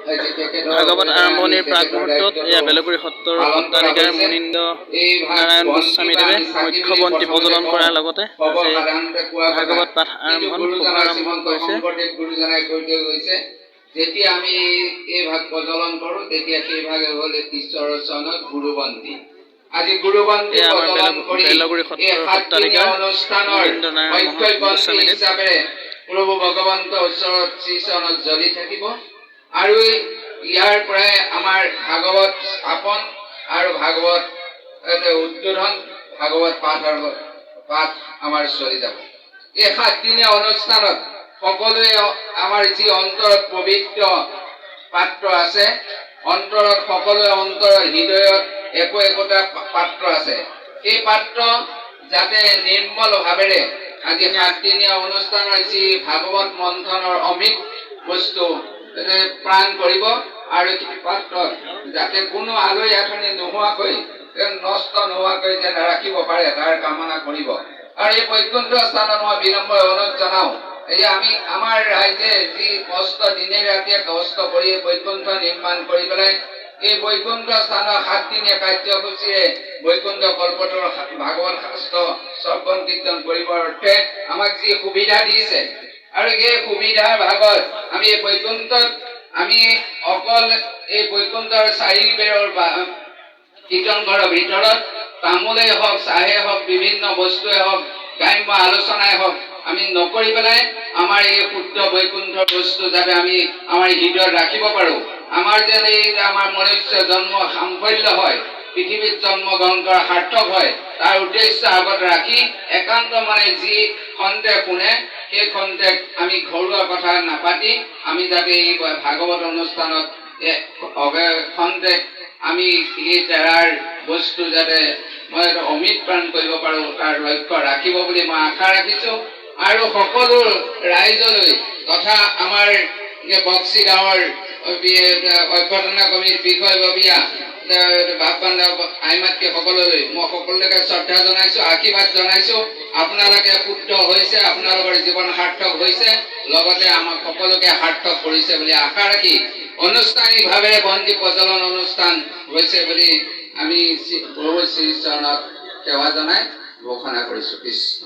ভাগৱত আৰম্ভণিৰ প্ৰাক মুহূৰ্তত এয়া বেলগুৰি সত্ৰৰ সত্ৰাধিকাৰ মুনীন্দ্ৰ নাৰায়ণ গোস্বামীদেৱে মুখ্য বন্তি প্ৰজ্বলন কৰাৰ লগতে আজি ভাগৱত পাঠ শুভাৰম্ভ কৰিছে। যেতিয়া আমি এই ভাগ প্ৰজ্বলন কৰোঁ তেতিয়া সেই ভাগে হ'ল ঈশ্বৰৰ চৰণত গুৰুবন্তি। আজি গুৰুবন্তি প্ৰজ্বলন কৰি এই 7 দিনীয়া অনুষ্ঠানৰ ঐক্যবন্তি হিচাপে প্ৰভু ভগৱন্ত ওচৰত শ্ৰীচৰণত জ্বলি থাকিব আৰু ইয়াৰ পৰাই আমাৰ ভাগৱত স্থাপন আৰু ভাগৱত উদ্বোধন ভাগৱত পাঠ আমাৰ চলি যাব। এই 7 দিনীয়া অনুষ্ঠানত সকলোৱে আমাৰ যি অন্তৰত পবিত্ৰ পাত্ৰ আছে, অন্তৰত সকলোৱে অন্তৰৰ হৃদয়ত একোটা পাত্ৰ আছে, এই পাত্ৰ যাতে নিৰ্মল ভাৱেৰে আজি 7 দিনীয়া অনুষ্ঠানৰ যি ভাগৱত মন্থনৰ অমিত বস্তু প্ৰাণ কৰিব আৰু এই পাত্ৰত যাতে কোনো আলহী আঠনি নোহোৱাকৈ নষ্ট নোহোৱাকৈ যেন ৰাখিব পাৰে তাৰ কামনা কৰিব। আৰু এই বৈকুণ্ঠ স্থানত মই বিনম্ৰ অনুৰোধ জনাওঁ, এই আমাৰ ৰাইজে যি কষ্ট দিনে ৰাতিয়ে কষ্ট কৰি বৈকুণ্ঠ নিৰ্মাণ কৰি পেলাই এই বৈকুণ্ঠ স্থানৰ 7 দিনীয়া কাৰ্যসূচীৰে বৈকুণ্ঠ কল্পতৰ ভাগৱত শাস্ত্ৰ শ্ৰৱণ কীৰ্তন কৰিবৰ অৰ্থে আমাক যি সুবিধা দিছে আৰু এই সুবিধাৰ ভাগত আমি এই বৈকুণ্ঠত আমি অকল এই বৈকুণ্ঠৰ 4 বেৰৰ কীৰ্তন ঘৰৰ ভিতৰত তামোলেই হওক, চাহে হওক, বিভিন্ন বস্তুৱে হওক, গ্ৰাম্য আলোচনাই হওক আমি নকৰি পেলাই আমাৰ এই শুদ্ধ বৈকুণ্ঠৰ বস্তু যাতে আমি আমাৰ হৃদয়ত ৰাখিব পাৰোঁ। আমাৰ যেন এই আমাৰ মনুষ্য জন্ম সাফল্য হয়, পৃথিৱীত জন্ম গ্ৰহণ কৰা সাৰ্থক হয়, তাৰ উদ্দেশ্য আগত ৰাখি একান্ত মানে যি খন্তেক শুনে সেই খন্তেক আমি ঘৰুৱা কথা নাপাতি আমি যাতে এই ভাগৱত অনুষ্ঠানত খন্তেক আমি এই তেৰাৰ বস্তু যাতে মই অমিত প্ৰাণ কৰিব পাৰোঁ তাৰ লক্ষ্য ৰাখিব বুলি মই আশা ৰাখিছোঁ। আৰু সকলো ৰাইজলৈ তথা আমাৰ বক্সি গাঁৱৰ অভ্যৰ্থনা কমিটিৰ বিষয়ববীয়া আইমাতৃ সকললৈ মই সকলোকে শ্ৰদ্ধা জনাইছোঁ, আশীৰ্বাদ জনাইছোঁ। আপোনালোকে শুদ্ধ হৈছে, আপোনালোকৰ জীৱন সাৰ্থক হৈছে, লগতে আমাক সকলোকে সাৰ্থক কৰিছে বুলি আশা ৰাখি অনুষ্ঠানিকভাৱে বন্তি প্ৰজ্বলন অনুষ্ঠান হৈছে বুলি আমি প্ৰভু শ্ৰীচৰণত সেৱা জনাই ঘোষণা কৰিছোঁ। কৃষ্ণ।